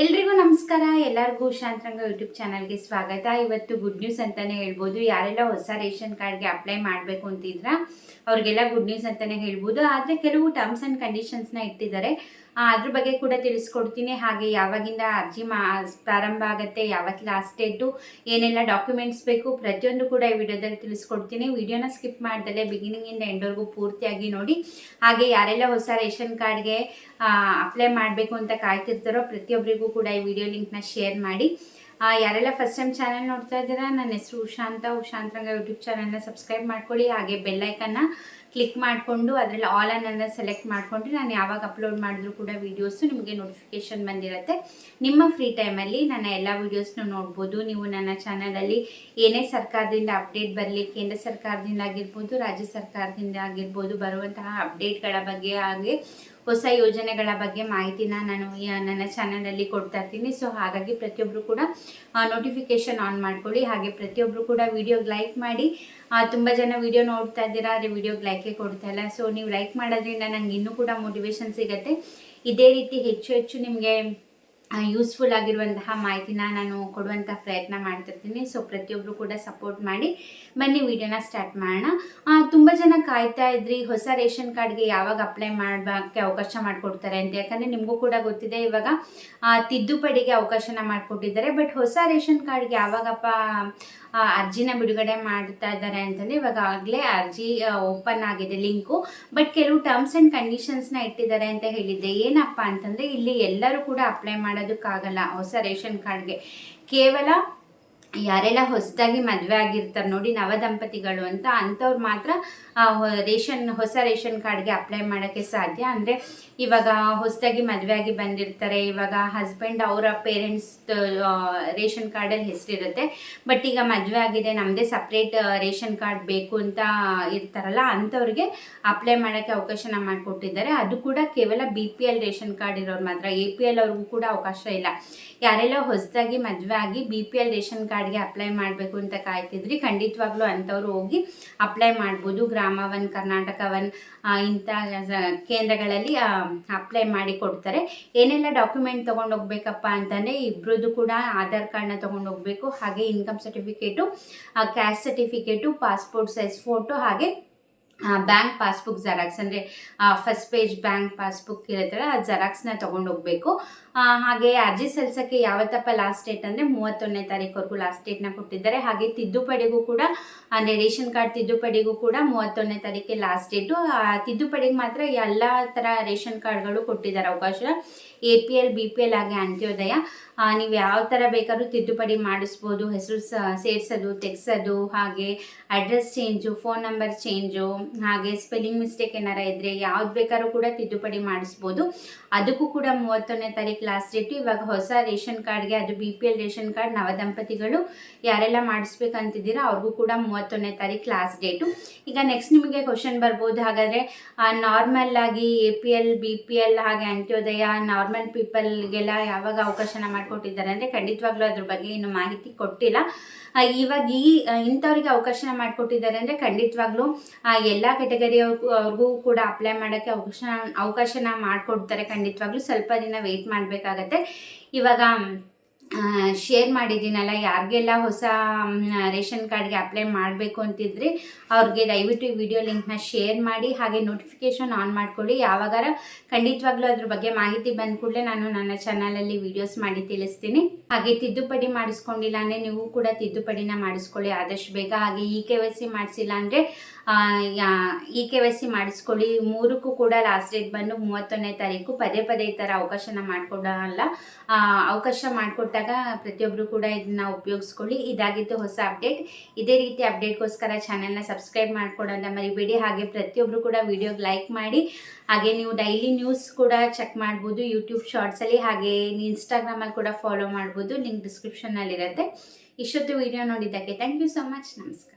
ಎಲ್ರಿಗೂ ನಮಸ್ಕಾರ. ಎಲ್ಲರಿಗೂ ಶಾಂತರಂಗ ಯೂಟ್ಯೂಬ್ ಚಾನಲ್ಗೆ ಸ್ವಾಗತ. ಇವತ್ತು ಗುಡ್ ನ್ಯೂಸ್ ಅಂತಾನೆ ಹೇಳ್ಬೋದು. ಯಾರೆಲ್ಲ ಹೊಸ ರೇಷನ್ ಕಾರ್ಡ್ಗೆ ಅಪ್ಲೈ ಮಾಡಬೇಕು ಅಂತಿದ್ರ ಅವ್ರಿಗೆಲ್ಲ ಗುಡ್ ನ್ಯೂಸ್ ಅಂತಾನೆ ಹೇಳ್ಬೋದು. ಆದರೆ ಕೆಲವು ಟರ್ಮ್ಸ್ ಆ್ಯಂಡ್ ಕಂಡೀಷನ್ಸ್ನ ಇಟ್ಟಿದ್ದಾರೆ, ಅದ್ರ ಬಗ್ಗೆ ಕೂಡ ತಿಳಿಸ್ಕೊಡ್ತೀನಿ. ಹಾಗೆ ಯಾವಾಗಿಂದ ಅರ್ಜಿ ಪ್ರಾರಂಭ ಆಗುತ್ತೆ, ಯಾವತ್ತು ಲಾಸ್ಟ್ ಡೇಟು, ಏನೆಲ್ಲ ಡಾಕ್ಯುಮೆಂಟ್ಸ್ ಬೇಕು, ಪ್ರತಿಯೊಂದು ಕೂಡ ಈ ವಿಡಿಯೋದಲ್ಲಿ ತಿಳಿಸ್ಕೊಡ್ತೀನಿ. ವಿಡಿಯೋನ ಸ್ಕಿಪ್ ಮಾಡ್ದಲೆ ಬಿಗಿನಿಂಗಿಂದ ಎಂಡ್ವರೆಗೂ ಪೂರ್ತಿಯಾಗಿ ನೋಡಿ. ಹಾಗೆ ಯಾರೆಲ್ಲ ಹೊಸ ರೇಷನ್ ಕಾರ್ಡ್ಗೆ ಅಪ್ಲೈ ಮಾಡಬೇಕು ಅಂತ ಕಾಯ್ತಿರ್ತಾರೋ ಪ್ರತಿಯೊಬ್ಬರಿಗೂ ಕೂಡ ಈ ವಿಡಿಯೋ ಲಿಂಕ್ನ ಶೇರ್ ಮಾಡಿ. ಯಾರೆಲ್ಲ ಫಸ್ಟ್ ಟೈಮ್ ಚಾನಲ್ ನೋಡ್ತಾ ಇದ್ದೀರಾ, ನನ್ನ ಹೆಸರು ಉಷಾಂತರಂಗ ಯೂಟ್ಯೂಬ್ ಚಾನಲ್ನ ಸಬ್ಸ್ಕ್ರೈಬ್ ಮಾಡ್ಕೊಳ್ಳಿ. ಹಾಗೆ ಬೆಲ್ಲೈಕನ್ನ ಕ್ಲಿಕ್ ಮಾಡಿಕೊಂಡು ಅದರಲ್ಲಿ ಆಲ್ ಅನ್ನನ್ನು ಸೆಲೆಕ್ಟ್ ಮಾಡಿಕೊಂಡ್ರೆ ನಾನು ಯಾವಾಗ ಅಪ್ಲೋಡ್ ಮಾಡಿದ್ರು ಕೂಡ ವೀಡಿಯೋಸು ನಿಮಗೆ ನೋಟಿಫಿಕೇಷನ್ ಬಂದಿರುತ್ತೆ. ನಿಮ್ಮ ಫ್ರೀ ಟೈಮಲ್ಲಿ ನನ್ನ ಎಲ್ಲ ವೀಡಿಯೋಸ್ನು ನೋಡ್ಬೋದು. ನೀವು ನನ್ನ ಚಾನಲಲ್ಲಿ ಏನೇ ಸರ್ಕಾರದಿಂದ ಅಪ್ಡೇಟ್ ಬರಲಿ, ಕೇಂದ್ರ ಸರ್ಕಾರದಿಂದ ಆಗಿರ್ಬೋದು, ರಾಜ್ಯ ಸರ್ಕಾರದಿಂದ ಆಗಿರ್ಬೋದು, ಬರುವಂತಹ ಅಪ್ಡೇಟ್ಗಳ ಬಗ್ಗೆ ಹಾಗೆ ಹೊಸ ಯೋಜನೆಗಳ ಬಗ್ಗೆ ಮಾಹಿತಿನ ನಾನು ನನ್ನ ಚಾನಲಲ್ಲಿ ಕೊಡ್ತಾ ಇರ್ತೀನಿ. ಸೊ ಹಾಗಾಗಿ ಪ್ರತಿಯೊಬ್ಬರು ಕೂಡ ನೋಟಿಫಿಕೇಷನ್ ಆನ್ ಮಾಡ್ಕೊಳ್ಳಿ. ಹಾಗೆ ಪ್ರತಿಯೊಬ್ಬರು ಕೂಡ ವಿಡಿಯೋಗೆ ಲೈಕ್ ಮಾಡಿ. ತುಂಬ ಜನ ವಿಡಿಯೋ ನೋಡ್ತಾ ಇದ್ದೀರಾ, ಆದರೆ ವಿಡಿಯೋಗೆ ಲೈಕೇ ಕೊಡ್ತಾ ಇಲ್ಲ. ಸೊ ನೀವು ಲೈಕ್ ಮಾಡೋದ್ರಿಂದ ನನಗೆ ಇನ್ನೂ ಕೂಡ ಮೋಟಿವೇಶನ್ ಸಿಗುತ್ತೆ. ಇದೇ ರೀತಿ ಹೆಚ್ಚು ನಿಮಗೆ ಯೂಸ್ಫುಲ್ ಆಗಿರುವಂತಹ ಮಾಹಿತಿನ ನಾನು ಕೊಡುವಂಥ ಪ್ರಯತ್ನ ಮಾಡ್ತಿರ್ತೀನಿ. ಸೊ ಪ್ರತಿಯೊಬ್ಬರು ಕೂಡ ಸಪೋರ್ಟ್ ಮಾಡಿ. ಬನ್ನಿ ವಿಡಿಯೋನ ಸ್ಟಾರ್ಟ್ ಮಾಡೋಣ. ತುಂಬ ಜನ ಕಾಯ್ತಾ ಇದ್ರಿ ಹೊಸ ರೇಷನ್ ಕಾರ್ಡ್ಗೆ ಯಾವಾಗ ಅಪ್ಲೈ ಮಾಡೋಕ್ಕೆ ಅವಕಾಶ ಮಾಡಿಕೊಡ್ತಾರೆ ಅಂತ. ಯಾಕಂದರೆ ನಿಮಗೂ ಕೂಡ ಗೊತ್ತಿದೆ, ಇವಾಗ ತಿದ್ದುಪಡಿಗೆ ಅವಕಾಶನ ಮಾಡಿಕೊಟ್ಟಿದ್ದಾರೆ. ಬಟ್ ಹೊಸ ರೇಷನ್ ಕಾರ್ಡ್ಗೆ ಯಾವಾಗಪ್ಪ ಅರ್ಜಿನ ಬಿಡುಗಡೆ ಮಾಡ್ತಾ ಇದ್ದಾರೆ ಅಂತಂದರೆ ಇವಾಗಲೇ ಅರ್ಜಿ ಓಪನ್ ಆಗಿದೆ ಲಿಂಕು. ಬಟ್ ಕೆಲವು ಟರ್ಮ್ಸ್ ಆ್ಯಂಡ್ ಕಂಡೀಷನ್ಸ್ನ ಇಟ್ಟಿದ್ದಾರೆ ಅಂತ ಹೇಳಿದ್ದೆ. ಏನಪ್ಪ ಅಂತಂದರೆ ಇಲ್ಲಿ ಎಲ್ಲರೂ ಕೂಡ ಅಪ್ಲೈ ಮಾಡೋದಕ್ಕಾಗಲ್ಲ ಹೊಸ ರೇಷನ್ ಕಾರ್ಡ್ಗೆ. ಕೇವಲ ಯಾರೆಲ್ಲ ಹೊಸದಾಗಿ ಮದುವೆ ಆಗಿರ್ತಾರೆ ನೋಡಿ, ನವದಂಪತಿಗಳು ಅಂತ, ಅಂಥವ್ರು ಮಾತ್ರ ಹೊಸ ರೇಷನ್ ಕಾರ್ಡ್ಗೆ ಅಪ್ಲೈ ಮಾಡೋಕ್ಕೆ ಸಾಧ್ಯ. ಅಂದರೆ ಇವಾಗ ಹೊಸದಾಗಿ ಮದುವೆ ಆಗಿ ಬಂದಿರ್ತಾರೆ, ಇವಾಗ ಹಸ್ಬೆಂಡ್ ಅವರ ಪೇರೆಂಟ್ಸ್ ರೇಷನ್ ಕಾರ್ಡಲ್ಲಿ ಹೆಸರಿರುತ್ತೆ. ಬಟ್ ಈಗ ಮದುವೆ ಆಗಿದೆ, ನಮ್ಮದೇ ಸಪ್ರೇಟ್ ರೇಷನ್ ಕಾರ್ಡ್ ಬೇಕು ಅಂತ ಇರ್ತಾರಲ್ಲ, ಅಂಥವ್ರಿಗೆ ಅಪ್ಲೈ ಮಾಡೋಕ್ಕೆ ಅವಕಾಶನ ಮಾಡಿಕೊಟ್ಟಿದ್ದಾರೆ. ಅದು ಕೂಡ ಕೇವಲ BPL ರೇಷನ್ ಕಾರ್ಡ್ ಇರೋರು ಮಾತ್ರ. APL ಅವ್ರಿಗೂ ಕೂಡ ಅವಕಾಶ ಇಲ್ಲ. ಯಾರೆಲ್ಲ ಹೊಸದಾಗಿ ಮದುವೆ ಆಗಿ BPL ರೇಷನ್ ಕಾರ್ಡ್ಗೆ ಅಪ್ಲೈ ಮಾಡಬೇಕು ಅಂತ ಕಾಯ್ತಿದ್ರಿ, ಖಂಡಿತವಾಗ್ಲೂ ಅಂಥವ್ರು ಹೋಗಿ ಅಪ್ಲೈ ಮಾಡ್ಬೋದು. ಗ್ರಾಮ ಒನ್, ಕರ್ನಾಟಕ ಒನ್ ಇಂಥ ಕೇಂದ್ರಗಳಲ್ಲಿ ಅಪ್ಲೈ ಮಾಡಿ ಕೊಡ್ತಾರೆ. ಏನೆಲ್ಲ ಡಾಕ್ಯುಮೆಂಟ್ ತೊಗೊಂಡು ಹೋಗ್ಬೇಕಪ್ಪ ಅಂತಂದರೆ ಇಬ್ಬರದ್ದು ಕೂಡ ಆಧಾರ್ ಕಾರ್ಡ್ನ ತೊಗೊಂಡು ಹೋಗಬೇಕು. ಹಾಗೆ income certificate, caste certificate, passport size photo, ಹಾಗೆ ಬ್ಯಾಂಕ್ ಪಾಸ್ಬುಕ್ ಜೆರಾಕ್ಸ್, ಅಂದರೆ ಫಸ್ಟ್ ಪೇಜ್ ಬ್ಯಾಂಕ್ ಪಾಸ್ಬುಕ್ ಇರುತ್ತಲ್ಲ ಅದು ಜೆರಾಕ್ಸ್ನ ತೊಗೊಂಡು ಹೋಗಬೇಕು. ಹಾಗೆ ಅರ್ಜಿ ಸಲ್ಲಿಸೋಕ್ಕೆ ಯಾವತ್ತಪ್ಪ ಲಾಸ್ಟ್ ಡೇಟ್ ಅಂದರೆ 31ನೇ ತಾರೀಕುವರೆಗೂ ಲಾಸ್ಟ್ ಡೇಟ್ನ ಕೊಟ್ಟಿದ್ದಾರೆ. ಹಾಗೆ ತಿದ್ದುಪಡಿಗೂ ಕೂಡ, ಅಂದರೆ ರೇಷನ್ ಕಾರ್ಡ್ ತಿದ್ದುಪಡಿಗೂ ಕೂಡ 31ನೇ ತಾರೀಕೆ ಲಾಸ್ಟ್ ಡೇಟು. ತಿದ್ದುಪಡಿಗೆ ಮಾತ್ರ ಎಲ್ಲ ಥರ ರೇಷನ್ ಕಾರ್ಡ್ಗಳು ಕೊಟ್ಟಿದ್ದಾರೆ ಅವಕಾಶ. APL, BPL ಹಾಗೆ ಅಂತ್ಯೋದಯ. ನೀವು ಯಾವ ಥರ ಬೇಕಾದ್ರೂ ತಿದ್ದುಪಡಿ ಮಾಡಿಸ್ಬೋದು. ಹೆಸರು ಸೇರಿಸೋದು, ತೆಗೆಸೋದು, ಹಾಗೆ address change, phone number change, ಹಾಗೆ ಸ್ಪೆಲ್ಲಿಂಗ್ ಮಿಸ್ಟೇಕ್ ಏನಾರ ಇದ್ದರೆ ಯಾವ್ದು ಬೇಕಾದ್ರೂ ಕೂಡ ತಿದ್ದುಪಡಿ ಮಾಡಿಸ್ಬೋದು. ಅದಕ್ಕೂ ಕೂಡ 31ನೇ ತಾರೀಕು ಲಾಸ್ಟ್ ಡೇಟು. ಇವಾಗ ಹೊಸ ರೇಷನ್ ಕಾರ್ಡ್ಗೆ, ಅದು BPL ರೇಷನ್ ಕಾರ್ಡ್ ನವದಂಪತಿಗಳು ಯಾರೆಲ್ಲ ಮಾಡಿಸ್ಬೇಕಂತಿದ್ದೀರಾ ಅವ್ರಿಗೂ ಕೂಡ 31ನೇ ತಾರೀಕು ಲಾಸ್ಟ್ ಡೇಟು. ಈಗ ನೆಕ್ಸ್ಟ್ ನಿಮಗೆ ಕ್ವಶನ್ ಬರ್ಬೋದು, ಹಾಗಾದರೆ ನಾರ್ಮಲ್ ಆಗಿ APL, BPL ಹಾಗೆ ಅಂತ್ಯೋದಯ ನಾರ್ಮಲ್ ಪೀಪಲ್ಗೆಲ್ಲ ಯಾವಾಗ ಅವಕಾಶನ ಮಾಡಿಕೊಟ್ಟಿದ್ದಾರೆ ಅಂದರೆ ಖಂಡಿತವಾಗ್ಲೂ ಅದ್ರ ಬಗ್ಗೆ ಏನು ಮಾಹಿತಿ ಕೊಟ್ಟಿಲ್ಲ. ಇವಾಗ ಇಂಥವ್ರಿಗೆ ಅವಕಾಶನ ಮಾಡಿಕೊಟ್ಟಿದ್ದಾರೆ ಅಂದರೆ ಖಂಡಿತವಾಗ್ಲೂ ಎಲ್ಲ ಕ್ಯಾಟಗರಿಯವ್ರಿಗೂ ಕೂಡ ಅಪ್ಲೈ ಮಾಡೋಕ್ಕೆ ಅವಕಾಶನ ಮಾಡಿಕೊಡ್ತಾರೆ. ಖಂಡಿತವಾಗ್ಲೂ ಸ್ವಲ್ಪ ದಿನ ವೆಯ್ಟ್ ಮಾಡಬೇಕಾಗತ್ತೆ. ಇವಾಗ ಶೇರ್ ಮಾಡಿದ್ದೀನಲ್ಲ, ಯಾರಿಗೆಲ್ಲ ಹೊಸ ರೇಷನ್ ಕಾರ್ಡ್ಗೆ ಅಪ್ಲೈ ಮಾಡಬೇಕು ಅಂತಿದ್ರೆ ಅವ್ರಿಗೆ ದಯವಿಟ್ಟು ಈ ವಿಡಿಯೋ ಲಿಂಕ್ನ ಶೇರ್ ಮಾಡಿ. ಹಾಗೆ ನೋಟಿಫಿಕೇಷನ್ ಆನ್ ಮಾಡ್ಕೊಳ್ಳಿ. ಯಾವಾಗಾರ ಖಂಡಿತವಾಗ್ಲೂ ಅದ್ರ ಬಗ್ಗೆ ಮಾಹಿತಿ ಬಂದ ಕೂಡಲೇ ನಾನು ನನ್ನ ಚಾನಲಲ್ಲಿ ವೀಡಿಯೋಸ್ ಮಾಡಿ ತಿಳಿಸ್ತೀನಿ. ಹಾಗೆ ತಿದ್ದುಪಡಿ ಮಾಡಿಸ್ಕೊಂಡಿಲ್ಲ ಅಂದರೆ ನೀವು ಕೂಡ ತಿದ್ದುಪಡಿನ ಮಾಡಿಸ್ಕೊಳ್ಳಿ ಆದಷ್ಟು ಬೇಗ. ಹಾಗೆ KYC ಮಾಡಿಸಿಲ್ಲ ಅಂದರೆ KYC ಮಾಡಿಸ್ಕೊಳ್ಳಿ. 3ಕ್ಕೂ ಕೂಡ ಲಾಸ್ಟ್ ಡೇಟ್ ಬಂದು 31ನೇ ತಾರೀಕು. ಪದೇ ಈ ಥರ ಅವಕಾಶನ ಮಾಡಿಕೊಡಲ್ಲ. ಅವಕಾಶ ಮಾಡಿಕೊಟ್ಟಾಗ ಪ್ರತಿಯೊಬ್ಬರು ಕೂಡ ಇದನ್ನ ಉಪಯೋಗಿಸ್ಕೊಳ್ಳಿ. ಇದಾಗಿತ್ತು ಹೊಸ ಅಪ್ಡೇಟ್. ಇದೇ ರೀತಿ ಅಪ್ಡೇಟ್ಗೋಸ್ಕರ ಚಾನೆಲ್ನ ಸಬ್ಸ್ಕ್ರೈಬ್ ಮಾಡ್ಕೊಡೋದನ್ನ ಮರಿಬೇಡಿ. ಹಾಗೆ ಪ್ರತಿಯೊಬ್ಬರು ಕೂಡ ವಿಡಿಯೋಗೆ ಲೈಕ್ ಮಾಡಿ. ಹಾಗೆ ನೀವು ಡೈಲಿ ನ್ಯೂಸ್ ಕೂಡ ಚೆಕ್ ಮಾಡ್ಬೋದು ಯೂಟ್ಯೂಬ್ ಶಾರ್ಟ್ಸಲ್ಲಿ. ಹಾಗೆ ಇನ್ಸ್ಟಾಗ್ರಾಮಲ್ಲಿ ಕೂಡ ಫಾಲೋ ಮಾಡ್ಬೋದು, ಲಿಂಕ್ ಡಿಸ್ಕ್ರಿಪ್ಷನ್ನಲ್ಲಿರುತ್ತೆ. ಇಷ್ಟೊತ್ತು ವಿಡಿಯೋ ನೋಡಿದ್ದಕ್ಕೆ ಥ್ಯಾಂಕ್ ಯು ಸೊ ಮಚ್. ನಮಸ್ಕಾರ.